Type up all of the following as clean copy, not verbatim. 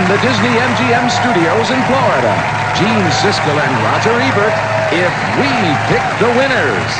The Disney MGM studios in Florida, Gene Siskel and Roger Ebert, If We Pick the Winners.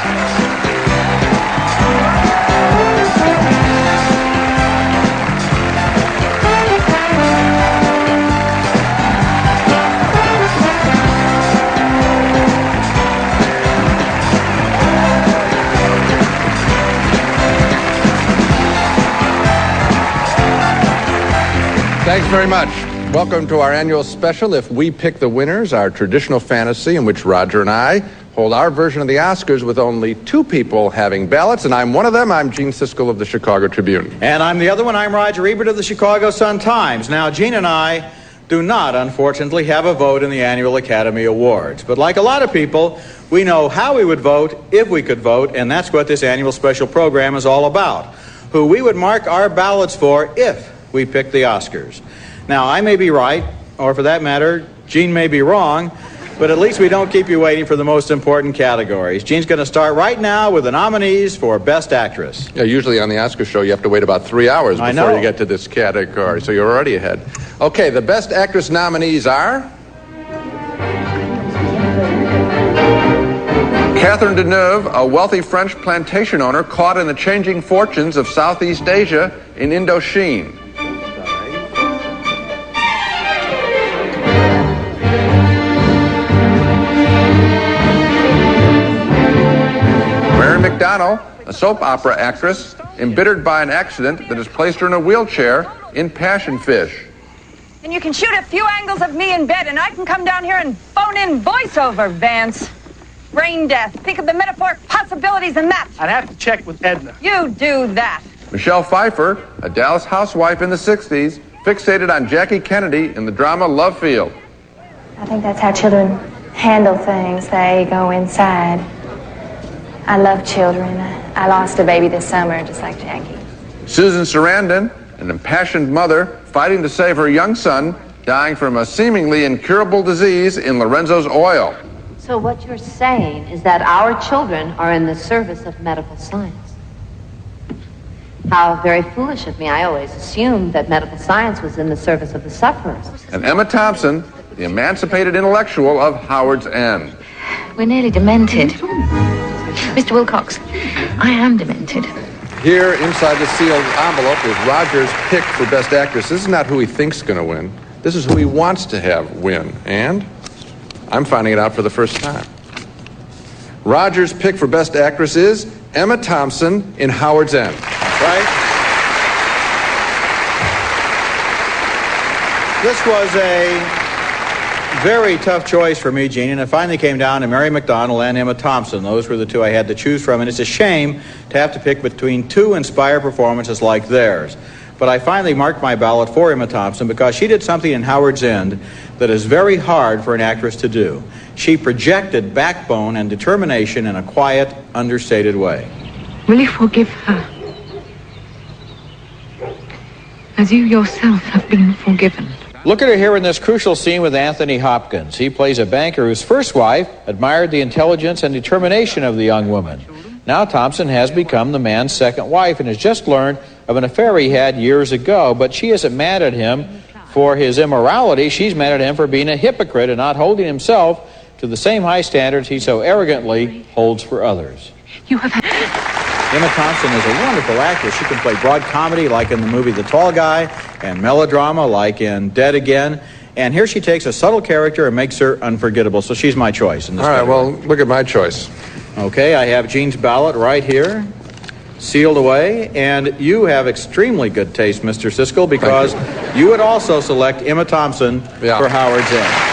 Thanks very much. Welcome to our annual special, If We Pick the Winners, our traditional fantasy in which Roger and I hold our version of the Oscars with only two people having ballots, and I'm one of them. I'm Gene Siskel of the Chicago Tribune. And I'm the other one. I'm Roger Ebert of the Chicago Sun-Times. Now, Gene and I do not, unfortunately, have a vote in the annual Academy Awards. But like a lot of people, we know how we would vote if we could vote, and that's what this annual special program is all about. Who we would mark our ballots for if we pick the Oscars. Now, I may be right, or for that matter, Gene may be wrong, but at least we don't keep you waiting for the most important categories. Gene's going to start right now with the nominees for Best Actress. Yeah, usually on the Oscar show, you have to wait about 3 hours before you get to this category, so you're already ahead. Okay, the Best Actress nominees are Catherine Deneuve, a wealthy French plantation owner caught in the changing fortunes of Southeast Asia in Indochine. McDonnell, a soap opera actress, embittered by an accident that has placed her in a wheelchair in Passion Fish. And you can shoot a few angles of me in bed, and I can come down here and phone in voiceover, Vance. Brain death. Think of the metaphoric possibilities in that. I'd have to check with Edna. You do that. Michelle Pfeiffer, a Dallas housewife in the 60s, fixated on Jackie Kennedy in the drama Love Field. I think that's how children handle things. They go inside. I love children. I lost a baby this summer, just like Jackie. Susan Sarandon, an impassioned mother fighting to save her young son, dying from a seemingly incurable disease in Lorenzo's oil. So what you're saying is that our children are in the service of medical science. How very foolish of me. I always assumed that medical science was in the service of the sufferers. And Emma Thompson, the emancipated intellectual of Howard's End. We're nearly demented. Mr. Wilcox, I am demented. Here, inside the sealed envelope, is Roger's pick for Best Actress. This is not who he thinks is going to win. This is who he wants to have win. And I'm finding it out for the first time. Roger's pick for Best Actress is Emma Thompson in Howard's End. Right? This was a very tough choice for me, Gene, and it finally came down to Mary McDonnell and Emma Thompson. Those were the two I had to choose from, and it's a shame to have to pick between two inspired performances like theirs. But I finally marked my ballot for Emma Thompson because she did something in Howard's End that is very hard for an actress to do. She projected backbone and determination in a quiet, understated way. Will you forgive her? As you yourself have been forgiven. Look at her here in this crucial scene with Anthony Hopkins. He plays a banker whose first wife admired the intelligence and determination of the young woman. Now Thompson has become the man's second wife and has just learned of an affair he had years ago, but she isn't mad at him for his immorality. She's mad at him for being a hypocrite and not holding himself to the same high standards he so arrogantly holds for others. You have had... Emma Thompson is a wonderful actress. She can play broad comedy like in the movie The Tall Guy and melodrama like in Dead Again. And here she takes a subtle character and makes her unforgettable. So she's my choice in this category. Well, look at my choice. Okay, I have Gene's ballot right here, sealed away. And you have extremely good taste, Mr. Siskel, because you would also select Emma Thompson for Howard's End.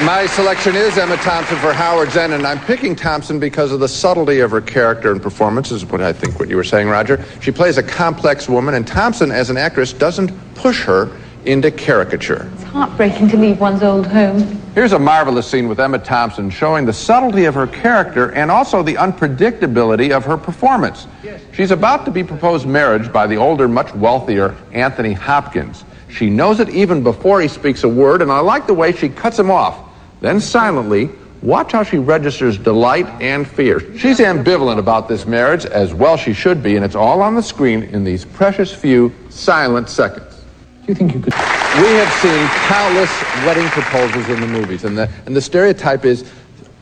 My selection is Emma Thompson for Howard's End, and I'm picking Thompson because of the subtlety of her character and performance, is what I think what you were saying, Roger. She plays a complex woman, and Thompson, as an actress, doesn't push her into caricature. It's heartbreaking to leave one's old home. Here's a marvelous scene with Emma Thompson showing the subtlety of her character and also the unpredictability of her performance. She's about to be proposed marriage by the older, much wealthier Anthony Hopkins. She knows it even before he speaks a word, and I like the way she cuts him off. Then silently, watch how she registers delight and fear. She's ambivalent about this marriage, as well she should be, and it's all on the screen in these precious few silent seconds. Do you think you could... We have seen countless wedding proposals in the movies, and the stereotype is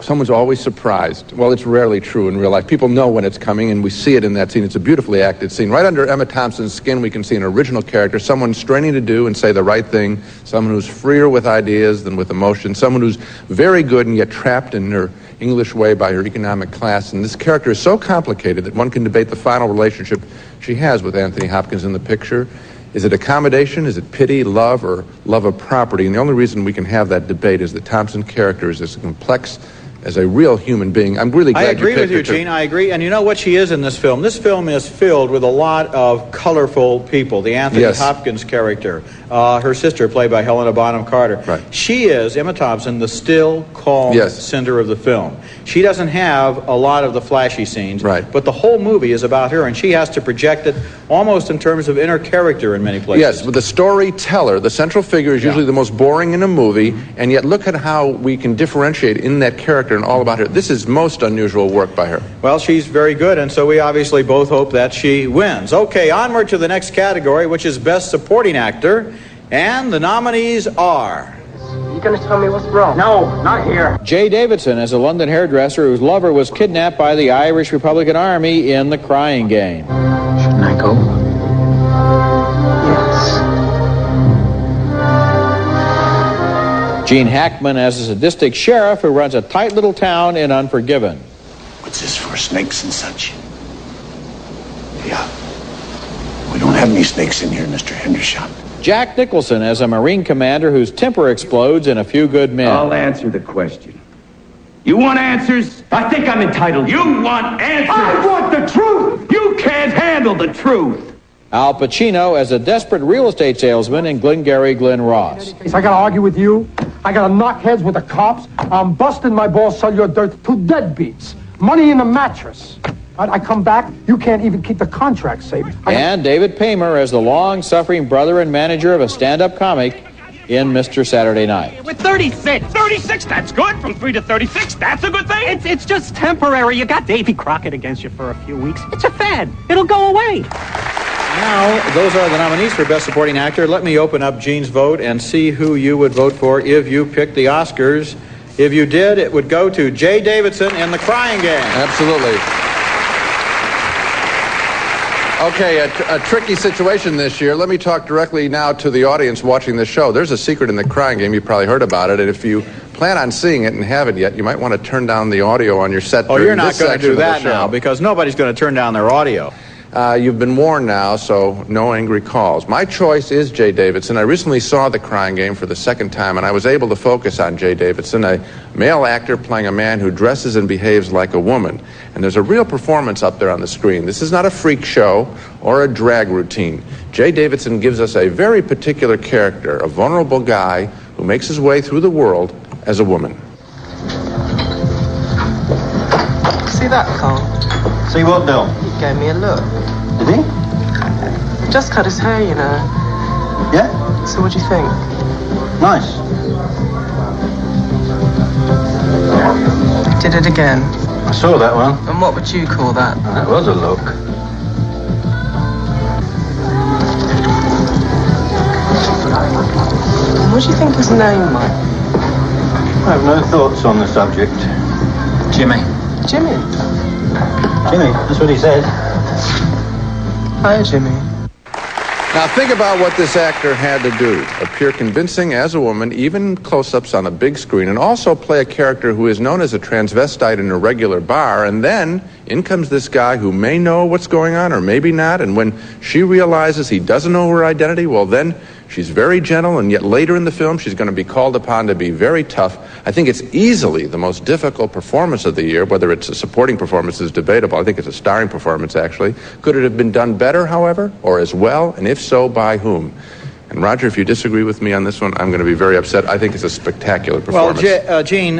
someone's always surprised. Well, it's rarely true in real life. People know when it's coming, and we see it in that scene. It's a beautifully acted scene. Right under Emma Thompson's skin, we can see an original character, someone straining to do and say the right thing, someone who's freer with ideas than with emotion, someone who's very good and yet trapped in her English way by her economic class. And this character is so complicated that one can debate the final relationship she has with Anthony Hopkins in the picture. Is it accommodation? Is it pity, love, or love of property? And the only reason we can have that debate is that Thompson's character is as complex as a real human being. I'm really glad I agree with you, Gene. I agree. And you know what she is in this film? This film is filled with a lot of colorful people. The Anthony Hopkins character, her sister, played by Helena Bonham Carter. Right. She is, Emma Thompson, the still, calm center of the film. She doesn't have a lot of the flashy scenes, but the whole movie is about her, and she has to project it almost in terms of inner character in many places. Yes, but the storyteller, the central figure, is usually the most boring in a movie, and yet look at how we can differentiate in that character and all about her. This is most unusual work by her. Well, she's very good, and so we obviously both hope that she wins. Okay, onward to the next category, which is Best Supporting Actor, and the nominees are... You gonna tell me what's wrong? No, not here. Jay Davidson as a London hairdresser whose lover was kidnapped by the Irish Republican Army in The Crying Game. Shouldn't I go? Yes. Gene Hackman as a sadistic sheriff who runs a tight little town in Unforgiven. What's this for, snakes and such? Yeah. We don't have any snakes in here, Mr. Hendershot. Jack Nicholson as a Marine commander whose temper explodes in A Few Good Men. I'll answer the question. You want answers? I think I'm entitled. You want answers? I want the truth! You can't handle the truth! Al Pacino as a desperate real estate salesman in Glengarry Glen Ross. I gotta argue with you. I gotta knock heads with the cops. I'm busting my balls, sell your dirt to deadbeats. Money in the mattress. I come back, you can't even keep the contract safe. And David Paymer as the long-suffering brother and manager of a stand-up comic in Mr. Saturday Night. With 36! 36, that's good! From 3 to 36, that's a good thing! It's just temporary. You got Davy Crockett against you for a few weeks. It's a fad. It'll go away. Now, those are the nominees for Best Supporting Actor. Let me open up Gene's vote and see who you would vote for if you picked the Oscars. If you did, it would go to Jay Davidson in The Crying Game. Absolutely. Okay, a tricky situation this year. Let me talk directly now to the audience watching this show. There's a secret in The Crying Game. You've probably heard about it, and if you plan on seeing it and haven't yet, you might want to turn down the audio on your set. Oh, you're not going to do that now, because nobody's going to turn down their audio. You've been warned now, so no angry calls. My choice is Jay Davidson. I recently saw The Crying Game for the second time, and I was able to focus on Jay Davidson, a male actor playing a man who dresses and behaves like a woman. And there's a real performance up there on the screen. This is not a freak show or a drag routine. Jay Davidson gives us a very particular character, a vulnerable guy who makes his way through the world as a woman. See that, Carl? See what, Bill? He gave me a look. Did he? Just cut his hair, you know. Yeah? So what do you think? Nice. Did it again. I saw that one. And what would you call that? That was a look. What do you think his name might be? I have no thoughts on the subject. Jimmy. Jimmy? Jimmy, that's what he said. Hi, Jimmy. Now think about what this actor had to do. Appear convincing as a woman, even close-ups on a big screen, and also play a character who is known as a transvestite in a regular bar, and then in comes this guy who may know what's going on or maybe not, and when she realizes he doesn't know her identity, well then She's very gentle, and yet later in the film, she's going to be called upon to be very tough. I think it's easily the most difficult performance of the year. Whether it's a supporting performance is debatable. I think it's a starring performance, actually. Could it have been done better, however, or as well? And if so, by whom? And Roger, if you disagree with me on this one, I'm going to be very upset. I think it's a spectacular performance. Well, Gene,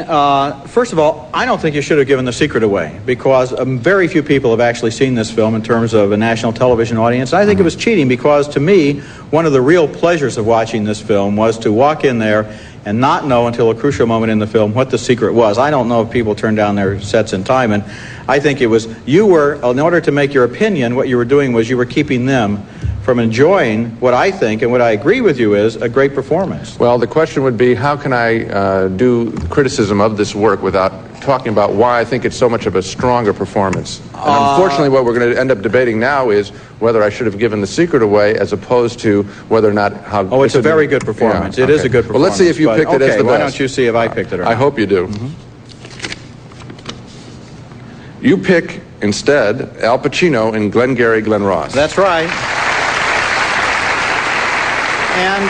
first of all, I don't think you should have given The Secret away, because very few people have actually seen this film in terms of a national television audience. I think it was cheating, because to me, one of the real pleasures of watching this film was to walk in there and not know until a crucial moment in the film what the secret was. I don't know if people turned down their sets in time, and I think it was, you were, in order to make your opinion, what you were doing was you were keeping them from enjoying what I think, and what I agree with you is, a great performance. Well, the question would be, how can I do criticism of this work without talking about why I think it's so much of a stronger performance? And unfortunately, what we're going to end up debating now is whether I should have given The Secret away, as opposed to whether or not how... Oh, it's a very good performance. Yeah, it is a good performance. Well, let's see if you picked it as the best. Why don't you see if I picked it or not? I hope you do. You pick, instead, Al Pacino in Glengarry Glen Ross. That's right. And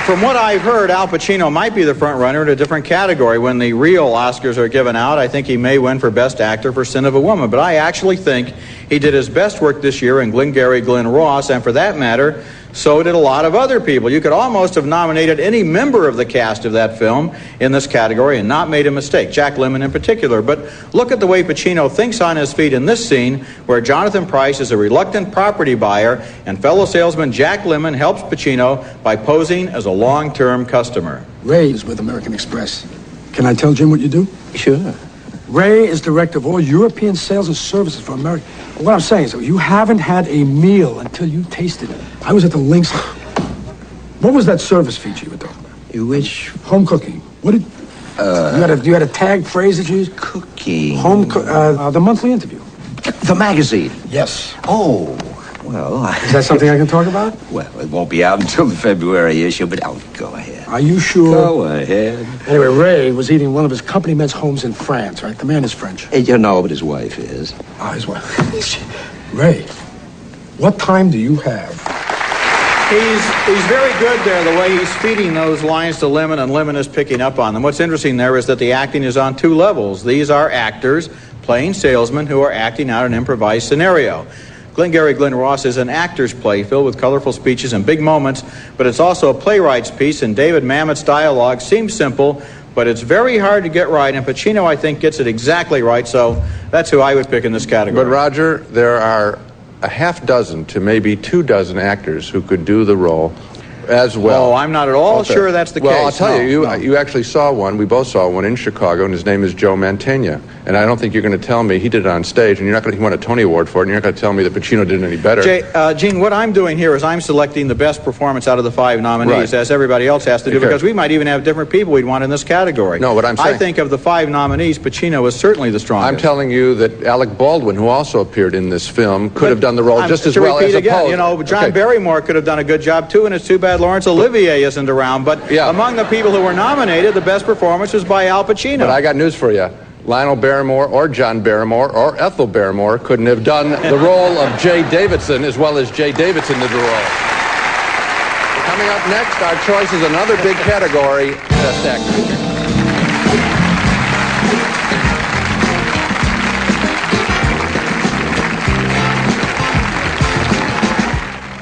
from what I've heard, Al Pacino might be the front runner in a different category. When the real Oscars are given out, I think he may win for Best Actor for Sin of a Woman. But I actually think he did his best work this year in Glengarry Glen Ross, and for that matter, so did a lot of other people. You could almost have nominated any member of the cast of that film in this category and not made a mistake, Jack Lemmon in particular. But look at the way Pacino thinks on his feet in this scene, where Jonathan Pryce is a reluctant property buyer, and fellow salesman Jack Lemmon helps Pacino by posing as a long-term customer. Ray is with American Express. Can I tell Jim what you do? Sure. Ray is director of all European sales and services for America. What I'm saying is, you haven't had a meal until you tasted it. I was at the Lynx. What was that service feature you were talking about? Which? Home cooking. What did... you had a tag phrase that you used? Cooking. The monthly interview. The magazine? Yes. Oh, well... Is that something I can talk about? Well, it won't be out until the February issue, but I'll go ahead. Are you sure? Go ahead. Anyway, Ray was eating one of his company men's homes in France, right? The man is French. You know, but his wife is. Oh, his wife. Ray, what time do you have? He's very good there, the way he's feeding those lines to Lemmon, and Lemmon is picking up on them. What's interesting there is that the acting is on two levels. These are actors playing salesmen who are acting out an improvised scenario. Glengarry Glen Ross is an actor's play filled with colorful speeches and big moments, but it's also a playwright's piece, and David Mamet's dialogue seems simple, but it's very hard to get right, and Pacino, I think, gets it exactly right, so that's who I would pick in this category. But, Roger, there are a half dozen to maybe 24 actors who could do the role as well. Oh, I'm not at all sure that's the case. Well, I'll tell you, actually saw one, we both saw one in Chicago, and his name is Joe Mantegna. And I don't think you're going to tell me he did it on stage, and you're not going to, he won a Tony Award for it, and you're not going to tell me that Pacino did it any better. Gene, what I'm doing here is I'm selecting the best performance out of the 5 nominees, as everybody else has to do, because we might even have different people we'd want in this category. No, what I'm saying... I think of the 5 nominees, Pacino is certainly the strongest. I'm telling you that Alec Baldwin, who also appeared in this film, could have done the role just as well as a again, you know, John Barrymore could have done a good job too, and it's too bad Laurence Olivier isn't around. But among the people who were nominated, the best performance was by Al Pacino. But I got news for you. Lionel Barrymore or John Barrymore or Ethel Barrymore couldn't have done the role of Jay Davidson as well as Jay Davidson did the role. Coming up next, our choice is another big category, Best Actor.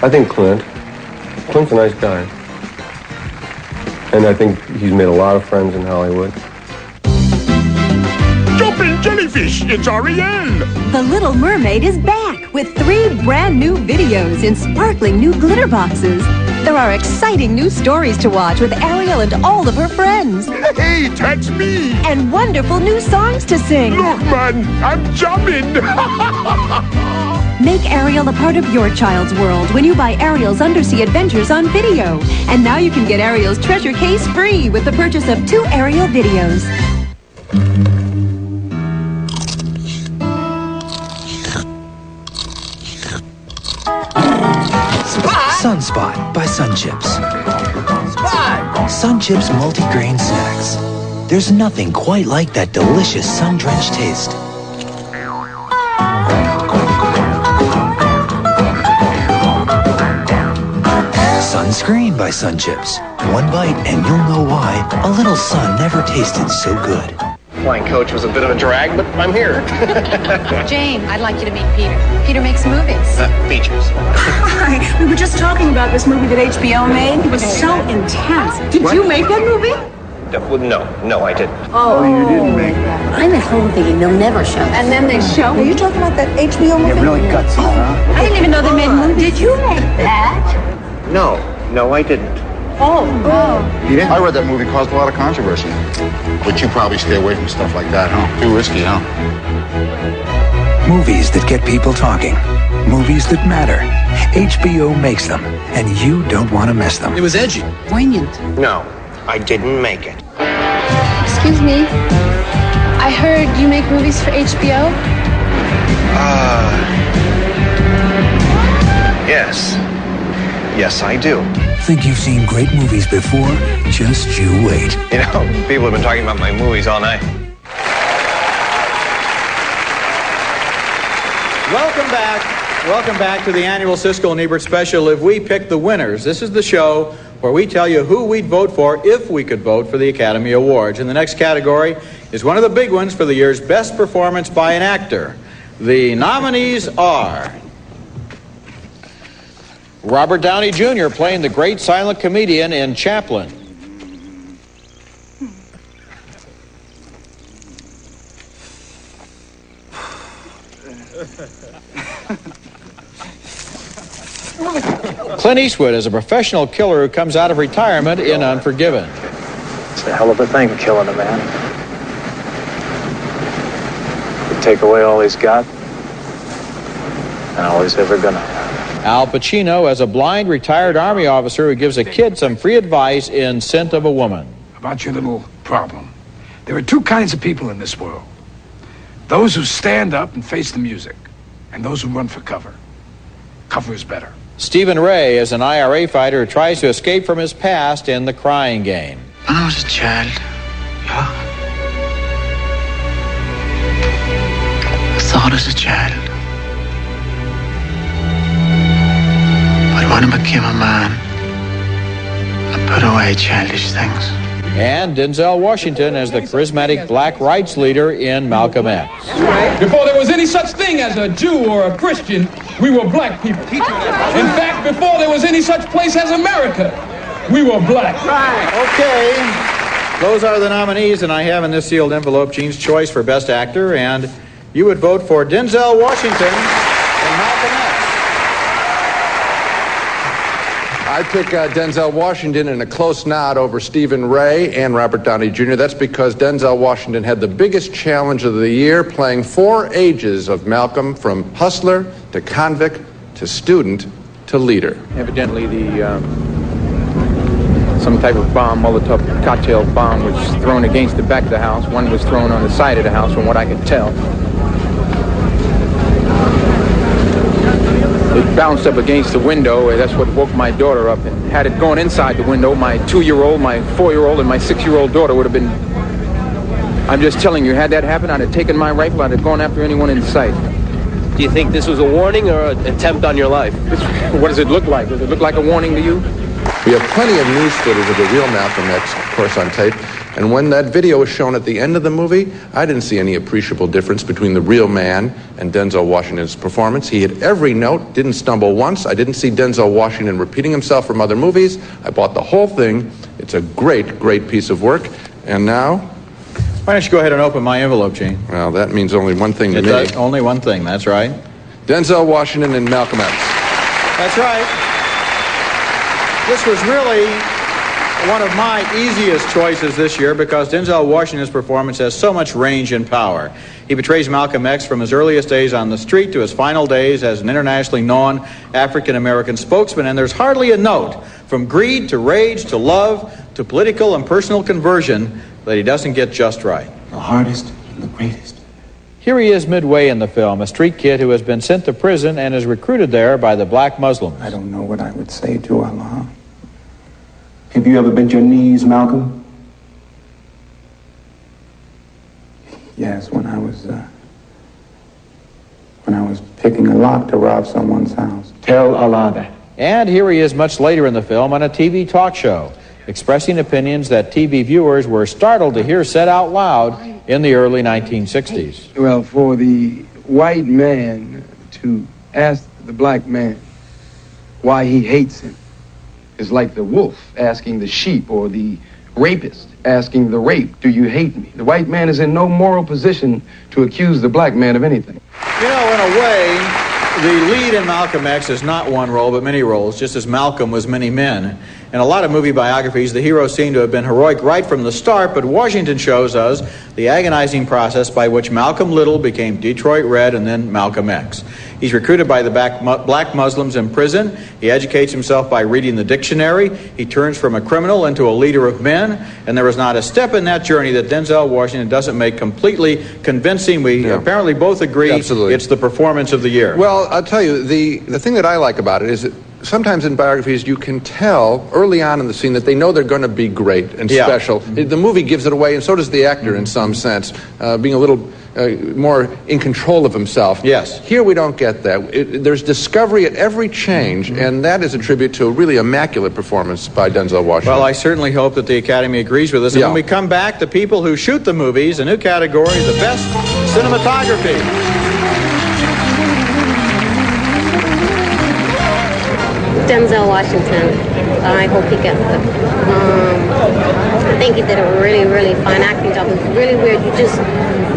I think Clint's a nice guy. And I think he's made a lot of friends in Hollywood. Jumping jellyfish, it's Ariel! The Little Mermaid is back with 3 brand new videos in sparkling new glitter boxes. There are exciting new stories to watch with Ariel and all of her friends. Hey, that's me! And wonderful new songs to sing. Look, man, I'm jumping! Make Ariel a part of your child's world when you buy Ariel's Undersea Adventures on video. And now you can get Ariel's treasure case free with the purchase of 2 Ariel videos. Sunspot by Sun Chips. Sun Chips multi-grain snacks. There's nothing quite like that delicious sun-drenched taste. Sunscreen by Sun Chips. One bite and you'll know why a little sun never tasted so good. Flying coach was a bit of a drag, but I'm here. Jane, I'd like you to meet Peter. Peter makes movies. Features. Hi, we were just talking about this movie that HBO made. It was so intense. Did you make that movie? No, I didn't. Oh, you didn't make that. I'm at home thinking they'll never show. And then they show. Are you talking about that HBO movie? You're really gutsy, huh? I didn't even know they made movies. Did you make that? No, I didn't. Oh. You didn't? I read that movie caused a lot of controversy. But you probably stay away from stuff like that, huh? Too risky, huh? Movies that get people talking. Movies that matter. HBO makes them, and you don't want to miss them. It was edgy. Poignant. No, I didn't make it. Excuse me. I heard you make movies for HBO? Yes. Yes, I do. Think you've seen great movies before? Just you wait. You know, people have been talking about my movies all night. Welcome back. Welcome back to the annual Siskel and Ebert special, If We Pick the Winners. This is the show where we tell you who we'd vote for if we could vote for the Academy Awards. And the next category is one of the big ones for the year's best performance by an actor. The nominees are Robert Downey Jr. playing the great silent comedian in Chaplin. Clint Eastwood as a professional killer who comes out of retirement in Unforgiven. It's a hell of a thing, killing a man. You take away all he's got, and all he's ever gonna have. Al Pacino as a blind retired Army officer who gives a kid some free advice in Scent of a Woman. About your little problem. There are two kinds of people in this world. Those who stand up and face the music, and those who run for cover. Cover is better. Stephen Ray as an IRA fighter who tries to escape from his past in The Crying Game. When I was a child, I thought as a child. But when I became a man, I put away childish things. And Denzel Washington as the charismatic black rights leader in Malcolm X. Before there was any such thing as a Jew or a Christian, we were black people. In fact, before there was any such place as America, we were black. Right. Okay. Those are the nominees, and I have in this sealed envelope Gene's choice for Best Actor, and you would vote for Denzel Washington in Malcolm X. I pick Denzel Washington in a close nod over Stephen Ray and Robert Downey Jr. That's because Denzel Washington had the biggest challenge of the year, playing 4 ages of Malcolm, from hustler to convict to student to leader. Evidently, some type of bomb, Molotov cocktail bomb, was thrown against the back of the house. One was thrown on the side of the house, from what I could tell. It bounced up against the window, and that's what woke my daughter up. And had it gone inside the window, my 2-year-old, my 4-year-old, and my 6-year-old daughter would have been... I'm just telling you, had that happened, I'd have taken my rifle, I'd have gone after anyone in sight. Do you think this was a warning or an attempt on your life? What does it look like? Does it look like a warning to you? We have plenty of news footage of the real Malcolm X, of course, on tape. And when that video was shown at the end of the movie, I didn't see any appreciable difference between the real man and Denzel Washington's performance. He hit every note, didn't stumble once. I didn't see Denzel Washington repeating himself from other movies. I bought the whole thing. It's a great, great piece of work. And now... Why don't you go ahead and open my envelope, Gene? Well, that means only one thing to me. It does, only one thing, that's right. Denzel Washington and Malcolm X. That's right. This was really one of my easiest choices this year because Denzel Washington's performance has so much range and power. He portrays Malcolm X from his earliest days on the street to his final days as an internationally known African-American spokesman, and there's hardly a note, from greed to rage to love to political and personal conversion, that he doesn't get just right. The hardest and the greatest. Here he is midway in the film, a street kid who has been sent to prison and is recruited there by the black Muslims. I don't know what I would say to Allah. Have you ever bent your knees, Malcolm? Yes, when I was picking a lock to rob someone's house. Tell Allah that. And here he is much later in the film on a TV talk show, expressing opinions that TV viewers were startled to hear said out loud in the early 1960s. Well, for the white man to ask the black man why he hates him is like the wolf asking the sheep, or the rapist asking the rape, do you hate me? The white man is in no moral position to accuse the black man of anything. You know, in a way, the lead in Malcolm X is not one role, but many roles, just as Malcolm was many men. In a lot of movie biographies, the heroes seem to have been heroic right from the start, but Washington shows us the agonizing process by which Malcolm Little became Detroit Red and then Malcolm X. He's recruited by the black Muslims in prison. He educates himself by reading the dictionary. He turns from a criminal into a leader of men, and there is not a step in that journey that Denzel Washington doesn't make completely convincing. We apparently both agree it's the performance of the year. Well, I'll tell you, the thing that I like about it is that sometimes in biographies you can tell early on in the scene that they know they're going to be great and special. The movie gives it away, and so does the actor in some sense, being a little more in control of himself. Yes. Here we don't get that. There's discovery at every change, and that is a tribute to a really immaculate performance by Denzel Washington. Well, I certainly hope that the Academy agrees with us. And when we come back, the people who shoot the movies, a new category, the best cinematography. Denzel Washington. I hope he gets it. I think he did a really, really fine acting job. It was really weird.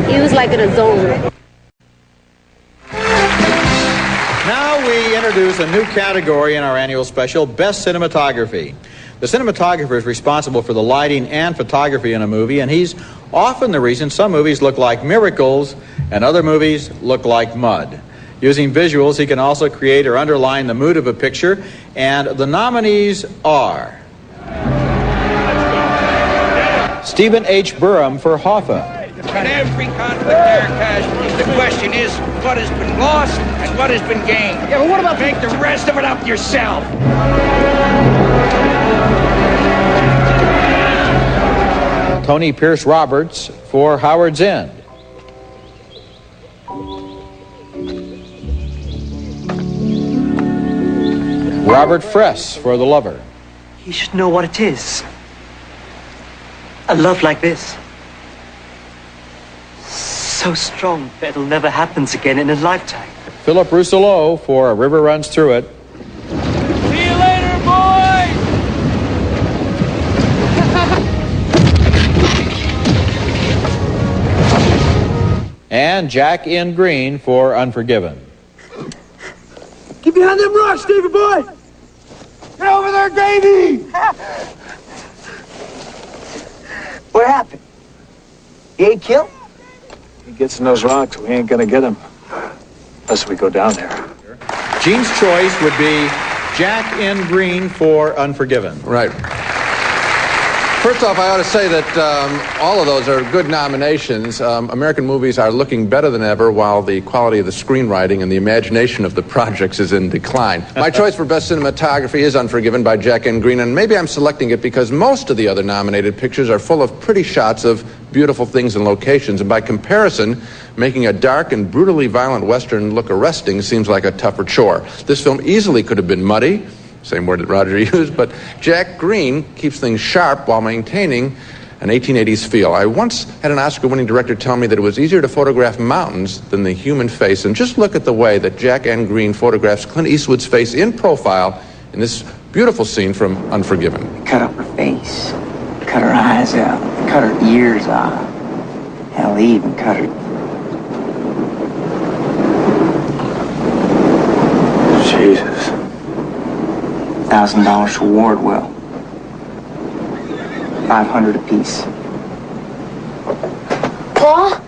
He was like in a zone. Now we introduce a new category in our annual special, Best Cinematography. The cinematographer is responsible for the lighting and photography in a movie, and he's often the reason some movies look like miracles and other movies look like mud. Using visuals, he can also create or underline the mood of a picture, and the nominees are Stephen H. Burham for Hoffa. In every conflict there, Cash, the question is what has been lost and what has been gained. Yeah, but what about make the rest of it up yourself? Tony Pierce Roberts for Howard's End. Robert Fress for The Lover. He should know what it is. A love like this. So strong that it'll never happen again in his lifetime. Philip Rousselot for A River Runs Through It. See you later, boys! And Jack N. Green for Unforgiven. Get behind them rocks, Stevie boy! Get over there, Gravy! What happened? He ain't killed? He gets in those rocks, we ain't gonna get him. Unless we go down there. Gene's choice would be Jack N. Green for Unforgiven. Right. First off, I ought to say that all of those are good nominations. American movies are looking better than ever, while the quality of the screenwriting and the imagination of the projects is in decline. My choice for Best Cinematography is Unforgiven by Jack N. Green, and maybe I'm selecting it because most of the other nominated pictures are full of pretty shots of beautiful things and locations, and by comparison, making a dark and brutally violent Western look arresting seems like a tougher chore. This film easily could have been muddy, same word that Roger used, but Jack Green keeps things sharp while maintaining an 1880s feel. I once had an Oscar-winning director tell me that it was easier to photograph mountains than the human face, and just look at the way that Jack N. Green photographs Clint Eastwood's face in profile in this beautiful scene from Unforgiven. Cut up her face, cut her eyes out, cut her ears off. Hell, he even cut her. Jesus. $1,000 for Wardwell. $500 apiece. Pa?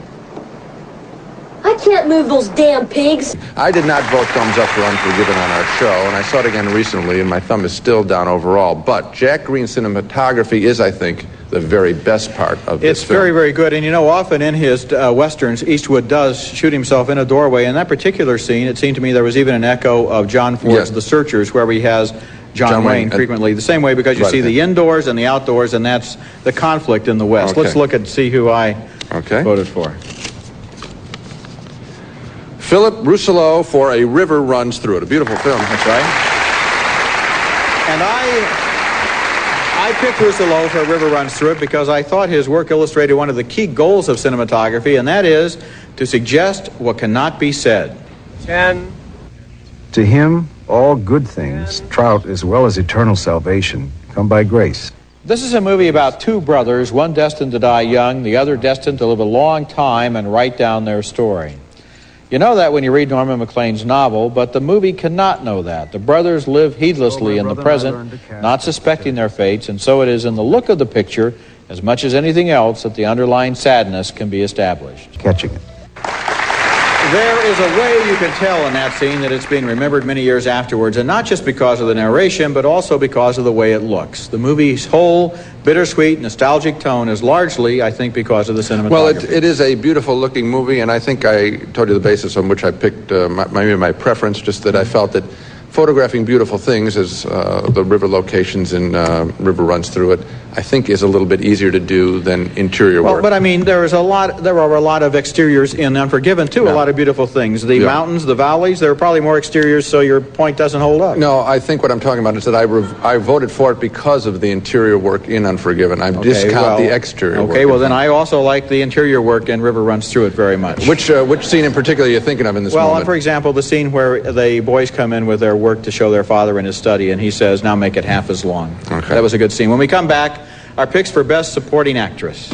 I can't move those damn pigs. I did not vote thumbs up for Unforgiven on our show, and I saw it again recently, and my thumb is still down overall. But Jack Green's cinematography is, I think, the very best part of this film. It's very, very good. And you know, often in his westerns, Eastwood does shoot himself in a doorway. In that particular scene, it seemed to me there was even an echo of John Ford's The Searchers, where he has John Wayne frequently the same way, because you see the indoors and the outdoors, and that's the conflict in the West. Let's look and see who I voted for. Philip Rousselot for A River Runs Through It. A beautiful film. That's right. And I picked Rousselot for River Runs Through It because I thought his work illustrated one of the key goals of cinematography, and that is to suggest what cannot be said. 10. To him, all good things, trout as well as eternal salvation, come by grace. This is a movie about two brothers, one destined to die young, the other destined to live a long time and write down their story. You know that when you read Norman Maclean's novel, but the movie cannot know that. The brothers live heedlessly in the present, not suspecting their fates, and so it is in the look of the picture, as much as anything else, that the underlying sadness can be established. Catching it. There is a way you can tell in that scene that it's being remembered many years afterwards, and not just because of the narration, but also because of the way it looks. The movie's whole bittersweet, nostalgic tone is largely, I think, because of the cinematography. Well, it is a beautiful-looking movie, and I think I told you the basis on which I picked my preference, just that I felt that photographing beautiful things, as the river locations in River Runs Through It, I think is a little bit easier to do than interior work. Well, but I mean, there are a lot of exteriors in Unforgiven, too, a lot of beautiful things. The mountains, the valleys, there are probably more exteriors, so your point doesn't hold up. No, I think what I'm talking about is that I voted for it because of the interior work in Unforgiven. I discount the exterior work. Okay, well, then I also like the interior work in River Runs Through It very much. Which scene in particular are you thinking of in this moment? Well, for example, the scene where the boys come in with their work to show their father in his study, and he says, now make it half as long. Okay. That was a good scene. When we come back, our picks for Best Supporting Actress.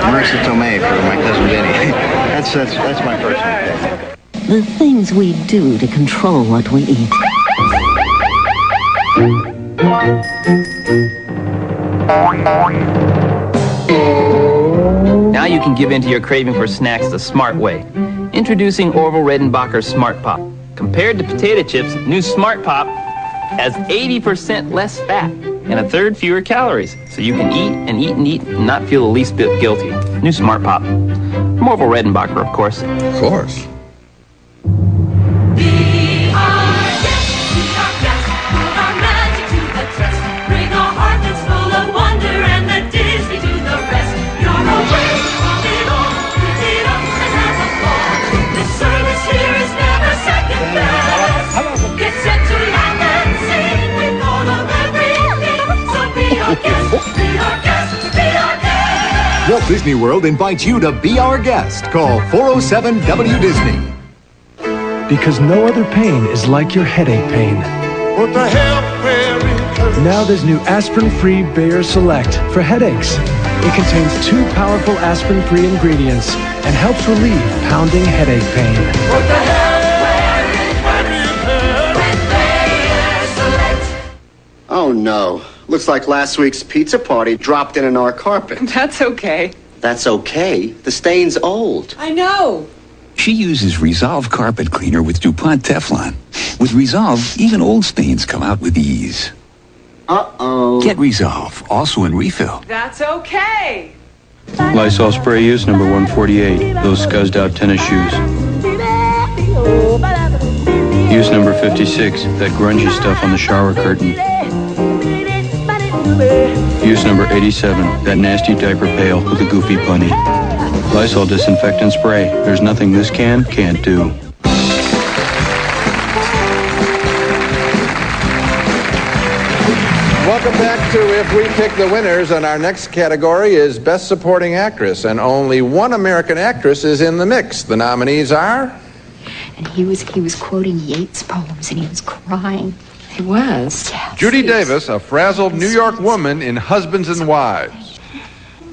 Marissa Tomei for My Cousin Vinny. That's my first one. The things we do to control what we eat. Now you can give in to your craving for snacks the smart way. Introducing Orville Redenbacher's Smart Pop. Compared to potato chips, new Smart Pop has 80% less fat and a third fewer calories, so you can eat and eat and eat and not feel the least bit guilty. New Smart Pop. From Orville Redenbacher, of course. Of course. Walt Disney World invites you to be our guest. Call 407-WDisney. Because no other pain is like your headache pain. What the hell, Now there's new aspirin-free Bayer Select for headaches. It contains 2 powerful aspirin-free ingredients and helps relieve pounding headache pain. What the hell, Oh no. Looks like last week's pizza party dropped in our carpet. That's okay. That's okay? The stain's old. I know. She uses Resolve carpet cleaner with DuPont Teflon. With Resolve, even old stains come out with ease. Uh-oh. Get Resolve, also in refill. That's okay. Lysol spray use number 148, those scuzzed out tennis shoes. Use number 56, that grungy stuff on the shower curtain. Use number 87, that nasty diaper pail with a goofy bunny. Lysol disinfectant spray. There's nothing this can't do. Welcome back to If We Pick the Winners, and our next category is Best Supporting Actress, and only one American actress is in the mix. The nominees are... And he was quoting Yeats' poems, and he was crying. He was. Yes. Judy Davis, a frazzled New York woman in Husbands and Wives.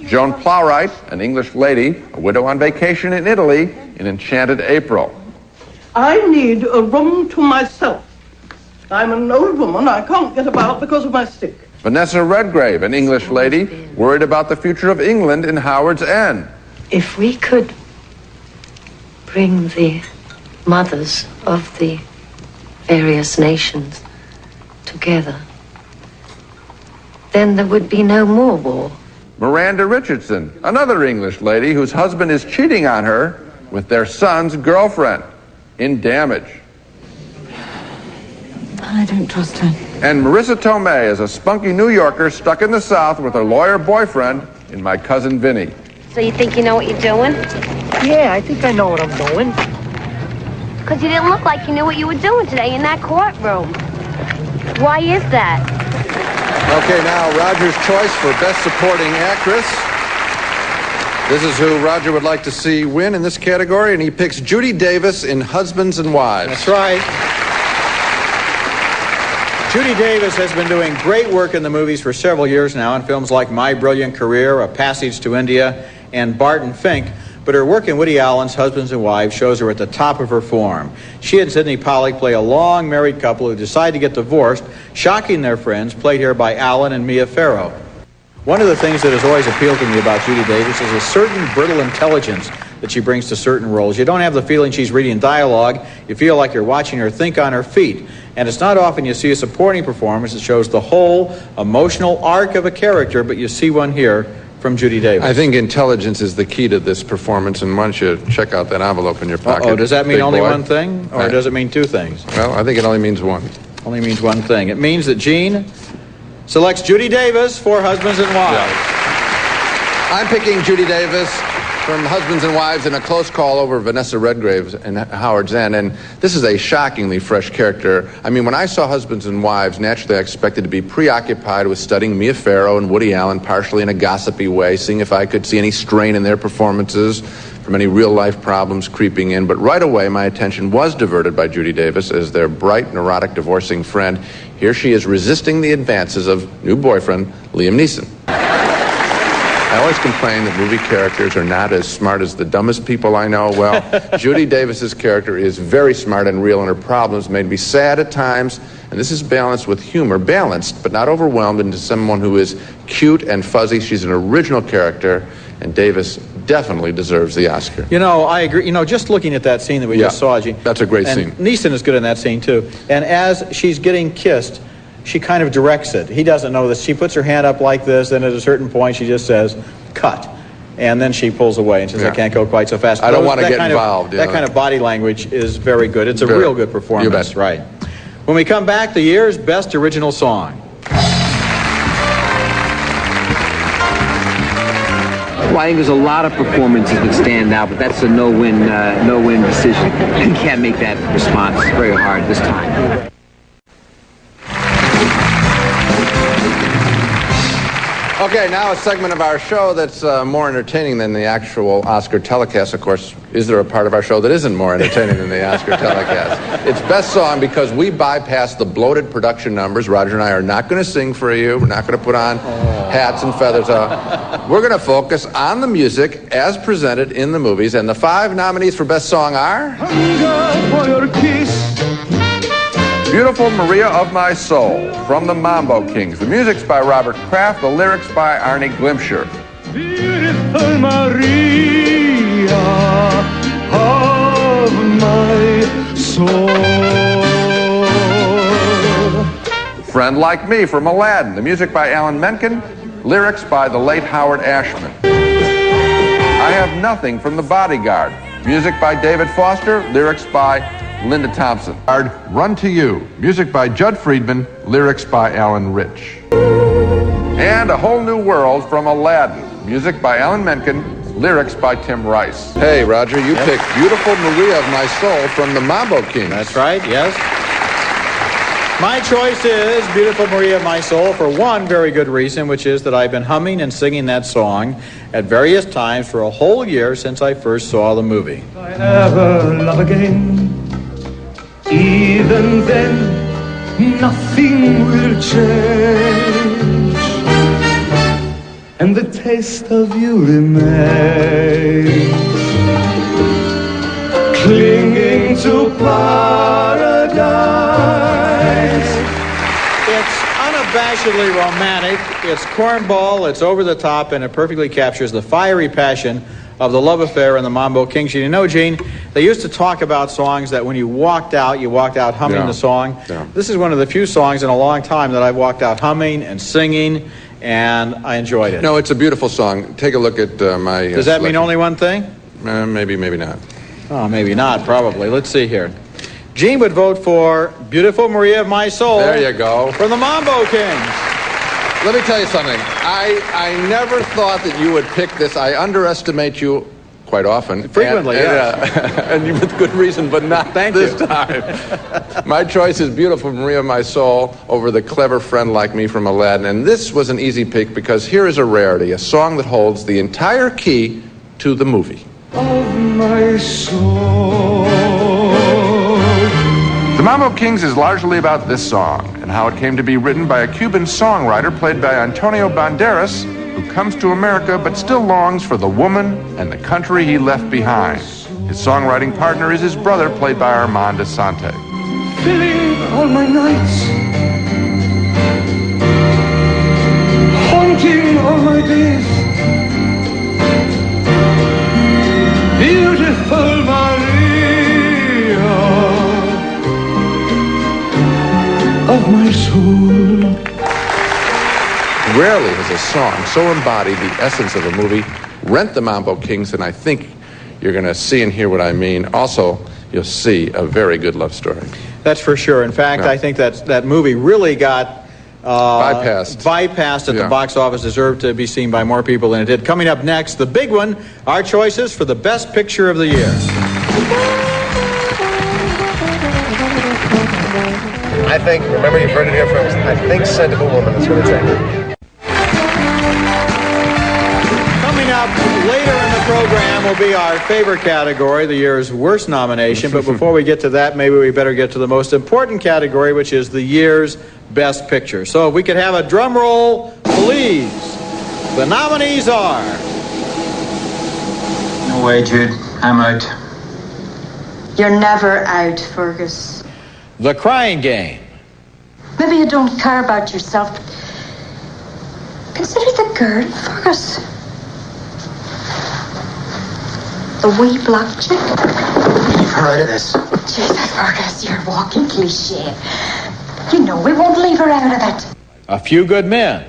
Joan Plowright, an English lady, a widow on vacation in Italy in Enchanted April. I need a room to myself. I'm an old woman. I can't get about because of my stick. Vanessa Redgrave, an English lady, worried about the future of England in Howard's End. If we could bring the mothers of the various nations together, then there would be no more war. Miranda Richardson, another English lady whose husband is cheating on her with their son's girlfriend in Damage. I don't trust her. And Marissa Tomei is a spunky New Yorker stuck in the South with her lawyer boyfriend in My Cousin Vinny. So you think you know what you're doing? Yeah, I think I know what I'm doing. Because you didn't look like you knew what you were doing today in that courtroom. Why is that? Okay, now Roger's choice for Best Supporting Actress. This is who Roger would like to see win in this category, and he picks Judy Davis in Husbands and Wives. That's right. Judy Davis has been doing great work in the movies for several years now in films like My Brilliant Career, A Passage to India, and Barton Fink. But her work in Woody Allen's Husbands and Wives shows her at the top of her form. She and Sidney Pollack play a long married couple who decide to get divorced, shocking their friends, played here by Allen and Mia Farrow. One of the things that has always appealed to me about Judy Davis is a certain brittle intelligence that she brings to certain roles. You don't have the feeling she's reading dialogue. You feel like you're watching her think on her feet. And it's not often you see a supporting performance that shows the whole emotional arc of a character, but you see one here from Judy Davis. I think intelligence is the key to this performance, and why don't you check out that envelope in your pocket? Oh, does that mean big only boy? one thing, or does it mean two things? Well, I think it only means one. Only means one thing. It means that Gene selects Judy Davis for Husbands and Wives. Yeah. I'm picking Judy Davis from Husbands and Wives in a close call over Vanessa Redgrave and Howard's End, and this is a shockingly fresh character. I mean, when I saw Husbands and Wives, naturally I expected to be preoccupied with studying Mia Farrow and Woody Allen, partially in a gossipy way, seeing if I could see any strain in their performances from any real-life problems creeping in. But right away, my attention was diverted by Judy Davis as their bright, neurotic, divorcing friend. Here she is resisting the advances of new boyfriend Liam Neeson. I always complain that movie characters are not as smart as the dumbest people I know. Well, Judy Davis's character is very smart and real, and her problems made me sad at times, and this is balanced with humor, balanced but not overwhelmed into someone who is cute and fuzzy. She's an original character, and Davis definitely deserves the Oscar. You know, I agree. You know, just looking at that scene that we just saw, Gene. That's a great scene. Neeson is good in that scene, too. And as she's getting kissed, she kind of directs it. He doesn't know this. She puts her hand up like this, and at a certain point, she just says, cut. And then she pulls away and says, I can't go quite so fast. I don't want to get involved. That kind of body language is very good. It's a real good performance. You bet. Right. When we come back, the year's best original song. Well, I think there's a lot of performances that stand out, but that's a no-win decision. You can't make that response. It's very hard this time. Okay, now a segment of our show that's more entertaining than the actual Oscar telecast. Of course, is there a part of our show that isn't more entertaining than the Oscar telecast? It's Best Song because we bypass the bloated production numbers. Roger and I are not going to sing for you. We're not going to put on hats and feathers. We're going to focus on the music as presented in the movies. And the 5 nominees for Best Song are... Hunger for your kiss. Beautiful Maria of My Soul from the Mambo Kings. The music's by Robert Kraft, the lyrics by Arnie Glimsher. Beautiful Maria of my soul. Friend Like Me from Aladdin. The music by Alan Menken, lyrics by the late Howard Ashman. I Have Nothing from The Bodyguard. Music by David Foster, lyrics by Linda Thompson. Run to You, music by Judd Friedman, lyrics by Alan Rich. And A Whole New World from Aladdin, music by Alan Menken, lyrics by Tim Rice. Hey, Roger, you picked Beautiful Maria of My Soul from the Mambo Kings. That's right, yes. My choice is Beautiful Maria of My Soul for one very good reason, which is that I've been humming and singing that song at various times for a whole year since I first saw the movie. If I ever love again, even then, nothing will change, and the taste of you remains, clinging to paradise. It's unabashedly romantic, it's cornball, it's over the top, and it perfectly captures the fiery passion of the love affair in the Mambo Kings. You know, Gene, they used to talk about songs that when you walked out humming the song. Yeah. This is one of the few songs in a long time that I've walked out humming and singing, and I enjoyed it. No, it's a beautiful song. Take a look at my... Does that mean only one thing? Maybe, maybe not. Oh, maybe not, probably. Let's see here. Gene would vote for Beautiful Maria of My Soul. There you go. From the Mambo Kings. Let me tell you something. I never thought that you would pick this. I underestimate you quite often. Frequently, yes. And with good reason, but not this time. My choice is Beautiful Maria, My Soul over The Clever Friend Like Me from Aladdin. And this was an easy pick because here is a rarity, a song that holds the entire key to the movie. Of my soul. The Mambo Kings is largely about this song and how it came to be written by a Cuban songwriter played by Antonio Banderas, who comes to America but still longs for the woman and the country he left behind. His songwriting partner is his brother, played by Armand Asante. Filling all my nights, haunting all my days. Beautiful Maria of my soul. Rarely has a song so embodied the essence of a movie. Rent the Mambo Kings, and I think you're going to see and hear what I mean. Also, you'll see a very good love story. That's for sure. In fact, I think that movie really got bypassed at the box office, deserved to be seen by more people than it did. Coming up next, the big one, our choices for the best picture of the year. I think, remember you've heard it here first, I think Scent of a Woman is going to take it. Coming up later in the program will be our favorite category, the year's worst nomination. But before we get to that, maybe we better get to the most important category, which is the year's best picture. So if we could have a drum roll, please. The nominees are... No way, Jude. I'm out. You're never out, Fergus. The Crying Game. Maybe you don't care about yourself. Consider the girl, Fergus. The wee black chick. You've heard of this. Jesus, Fergus, you're walking cliché. You know we won't leave her out of it. A Few Good Men.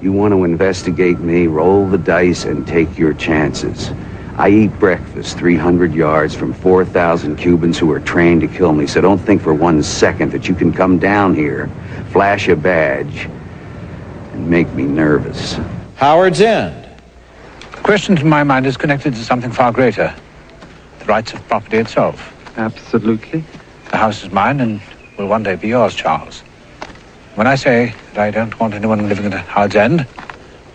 You want to investigate me, roll the dice and take your chances. I eat breakfast 300 yards from 4,000 Cubans who are trained to kill me, so don't think for 1 second that you can come down here, flash a badge, and make me nervous. Howard's End. The question to my mind is connected to something far greater. The rights of property itself. Absolutely. The house is mine and will one day be yours, Charles. When I say that I don't want anyone living at Howard's End,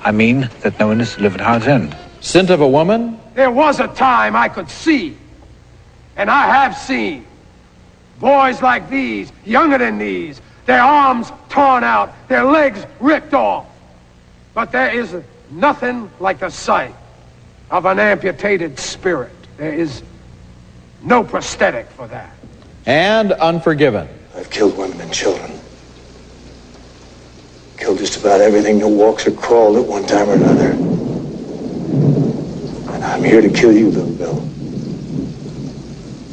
I mean that no one is to live at Howard's End. Scent of a Woman. There was a time I could see, and I have seen, boys like these, younger than these, their arms torn out, their legs ripped off. But there is nothing like the sight of an amputated spirit. There is no prosthetic for that. And Unforgiven. I've killed women and children. Killed just about everything that walks or crawled at one time or another. And I'm here to kill you, Little Bill.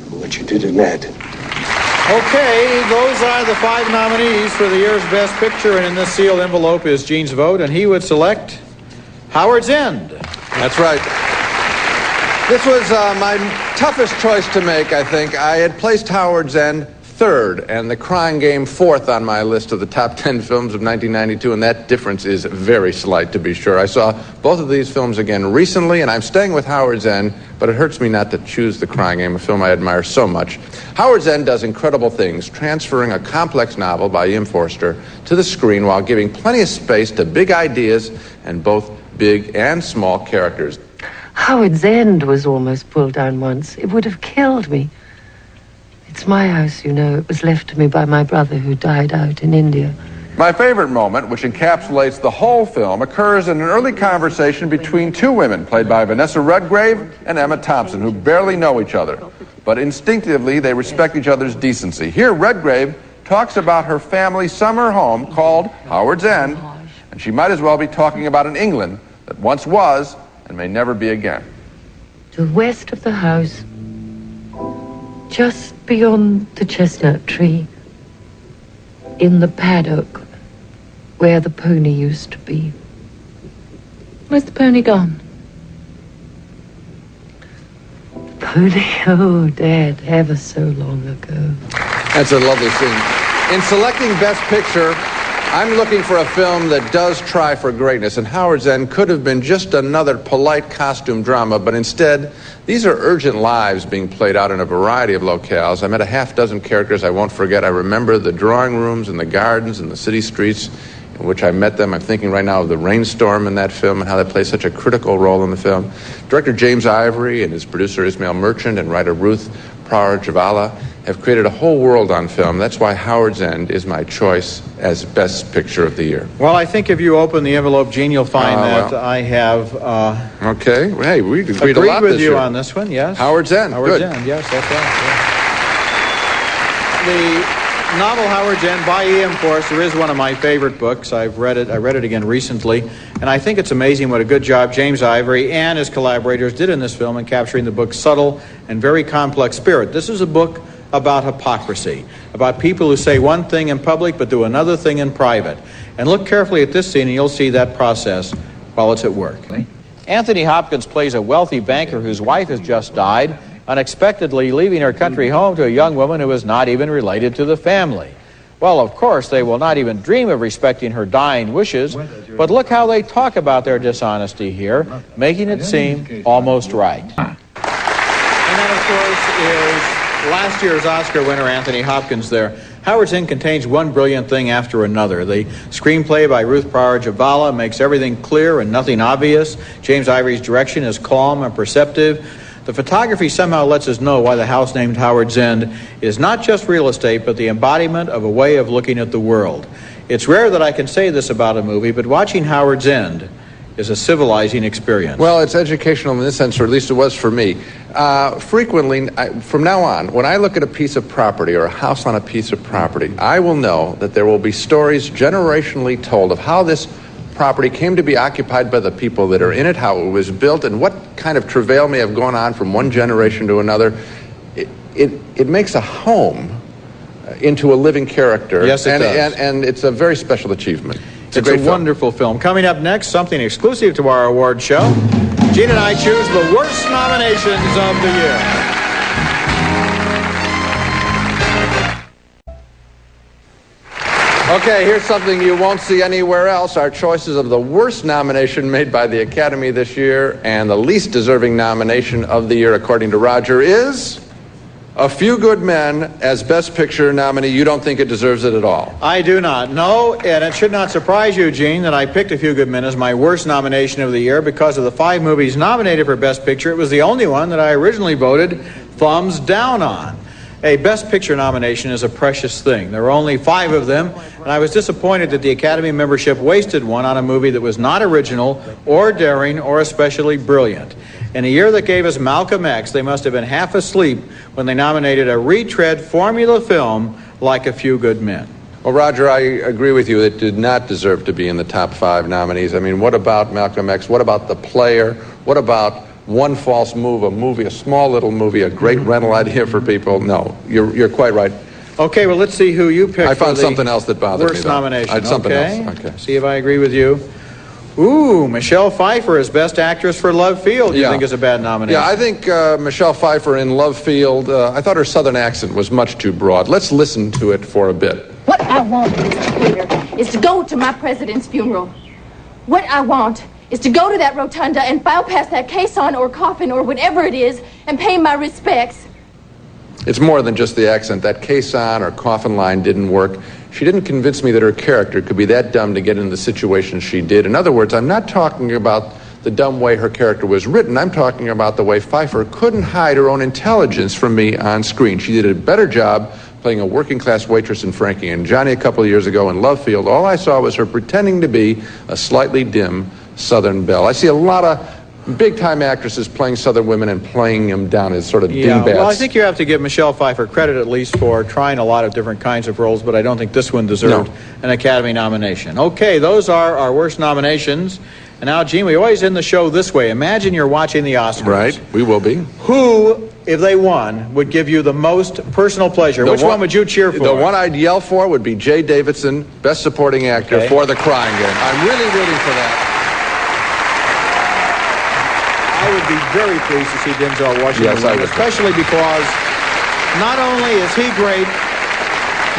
For what you did to Ned. Okay, those are the 5 nominees for the year's Best Picture, and in this sealed envelope is Gene's vote, and he would select Howard's End. That's right. This was my toughest choice to make, I think. I had placed Howard's End 3rd and The Crying Game 4th on my list of the top 10 films of 1992, and that difference is very slight, to be sure. I saw both of these films again recently, and I'm staying with Howard's End, but it hurts me not to choose The Crying Game, a film I admire so much. Howard's End does incredible things, transferring a complex novel by Ian Forster to the screen while giving plenty of space to big ideas and both big and small characters. Howard's End was almost pulled down once. It would have killed me. It's my house, you know. It was left to me by my brother who died out in India. My favorite moment, which encapsulates the whole film, occurs in an early conversation between 2 women, played by Vanessa Redgrave and Emma Thompson, who barely know each other. But instinctively, they respect each other's decency. Here, Redgrave talks about her family summer home called Howard's End, and she might as well be talking about an England that once was and may never be again. To the west of the house, just beyond the chestnut tree, in the paddock where the pony used to be. Where's the pony gone? The pony, oh, Dad, ever so long ago. That's a lovely scene. In selecting Best Picture, I'm looking for a film that does try for greatness, and Howard's End could have been just another polite costume drama, but instead, these are urgent lives being played out in a variety of locales. I met a half dozen characters I won't forget. I remember the drawing rooms and the gardens and the city streets in which I met them. I'm thinking right now of the rainstorm in that film and how they play such a critical role in the film. Director James Ivory and his producer Ismail Merchant and writer Ruth Prowar Javala have created a whole world on film. That's why Howard's End is my choice as Best Picture of the Year. Well, I think if you open the envelope, Gene, you'll find that I have okay. Hey, we agreed a lot with this you year. on this one, yes. Howard's End. Howard's Good. End, yes, that's right. Yeah. The novel Howard's End by E.M. Forster is one of my favorite books. I've read it. I read it again recently, and I think it's amazing what a good job James Ivory and his collaborators did in this film in capturing the book's subtle and very complex spirit. This is a book about hypocrisy, about people who say one thing in public but do another thing in private. And look carefully at this scene and you'll see that process while it's at work. Anthony Hopkins plays a wealthy banker whose wife has just died, unexpectedly leaving her country home to a young woman who is not even related to the family. Well, of course, they will not even dream of respecting her dying wishes, but look how they talk about their dishonesty here, making it seem almost right. And that, of course, is last year's Oscar winner Anthony Hopkins there. Howard's End contains one brilliant thing after another. The screenplay by Ruth Prowar Javala makes everything clear and nothing obvious. James Ivory's direction is calm and perceptive. The photography somehow lets us know why the house named Howard's End is not just real estate, but the embodiment of a way of looking at the world. It's rare that I can say this about a movie, but watching Howard's End is a civilizing experience. Well, it's educational in this sense, or at least it was for me. Frequently, from now on, when I look at a piece of property or a house on a piece of property, I will know that there will be stories generationally told of how this property came to be occupied by the people that are in it, how it was built, and what kind of travail may have gone on from one generation to another. It makes a home into a living character. Yes, it does. And it's a very special achievement. It's a wonderful film. Coming up next, something exclusive to our award show. Gene and I choose the worst nominations of the year. Okay, here's something you won't see anywhere else. Our choices of the worst nomination made by the Academy this year and the least deserving nomination of the year, according to Roger, is A Few Good Men as Best Picture nominee. You don't think it deserves it at all? I do not. No, and it should not surprise you, Gene, that I picked A Few Good Men as my worst nomination of the year because of the 5 movies nominated for Best Picture. It was the only one that I originally voted thumbs down on. A Best Picture nomination is a precious thing. There are only 5 of them, and I was disappointed that the Academy membership wasted one on a movie that was not original or daring or especially brilliant. In a year that gave us Malcolm X, they must have been half asleep when they nominated a retread formula film like A Few Good Men. Well, Roger, I agree with you. It did not deserve to be in the top 5 nominees. I mean, what about Malcolm X? What about The Player? What about One False Move, a small little movie, a great rental idea for people? No, you're quite right. Okay, well, let's see who you picked. I found something else that bothered me. Worst nomination. I had something else. Okay. See if I agree with you. Ooh, Michelle Pfeiffer as Best Actress for Love Field, you think is a bad nomination? Yeah, I think Michelle Pfeiffer in Love Field, I thought her southern accent was much too broad. Let's listen to it for a bit. What I want, Mr. Cleaver, is to go to my president's funeral. What I want is to go to that rotunda and file past that caisson or coffin or whatever it is and pay my respects. It's more than just the accent. That caisson or coffin line didn't work. She didn't convince me that her character could be that dumb to get in the situation she did. In other words, I'm not talking about the dumb way her character was written. I'm talking about the way Pfeiffer couldn't hide her own intelligence from me on screen. She did a better job playing a working-class waitress in Frankie and Johnny a couple of years ago in Love Field. All I saw was her pretending to be a slightly dim Southern belle. I see a lot of big-time actresses playing Southern women and playing them down as sort of dingbats. Well, I think you have to give Michelle Pfeiffer credit at least for trying a lot of different kinds of roles, but I don't think this one deserved an Academy nomination. Okay, those are our worst nominations. And now, Gene, we always end the show this way. Imagine you're watching the Oscars. Right, we will be. Who, if they won, would give you the most personal pleasure? Which one would you cheer for? The one I'd yell for would be Jay Davidson, Best Supporting Actor for The Crying Game. I'm really rooting for that. I would be very pleased to see Denzel Washington Yes, I win, would. especially because not only is he great,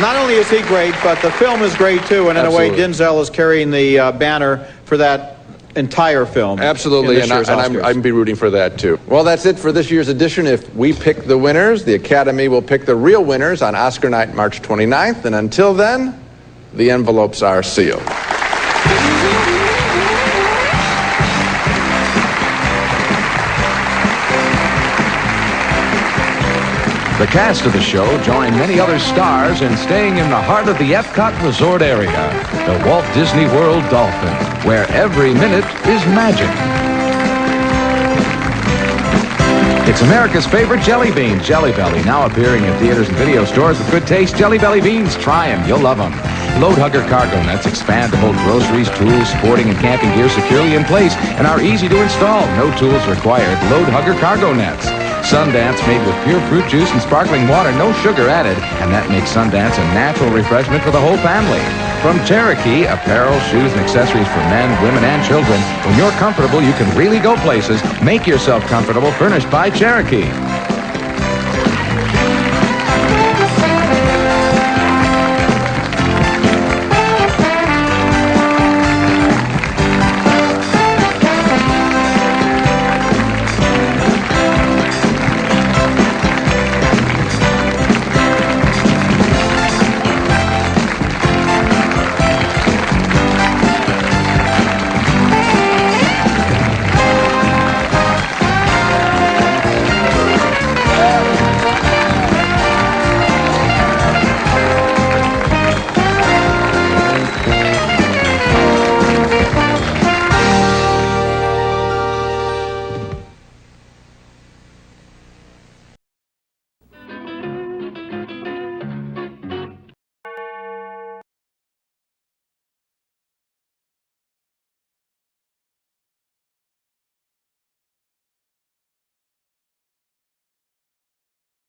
Not only is he great, but the film is great too, and in Absolutely. a way, Denzel is carrying the banner for that entire film. Absolutely, in this year's Oscars. I'm be rooting for that too. Well, that's it for this year's edition. If we pick the winners, the Academy will pick the real winners on Oscar night, March 29th. And until then, the envelopes are sealed. The cast of the show joined many other stars in staying in the heart of the Epcot Resort area, the Walt Disney World Dolphin, where every minute is magic. It's America's favorite jelly bean, Jelly Belly, now appearing in theaters and video stores with good taste. Jelly Belly beans, try them, you'll love them. Load Hugger cargo nets expand to hold groceries, tools, sporting, and camping gear securely in place and are easy to install. No tools required. Load Hugger cargo nets. Sundance made with pure fruit juice and sparkling water, no sugar added, and that makes Sundance a natural refreshment for the whole family. From Cherokee, apparel, shoes, and accessories for men, women, and children. When you're comfortable, you can really go places. Make yourself comfortable, furnished by Cherokee.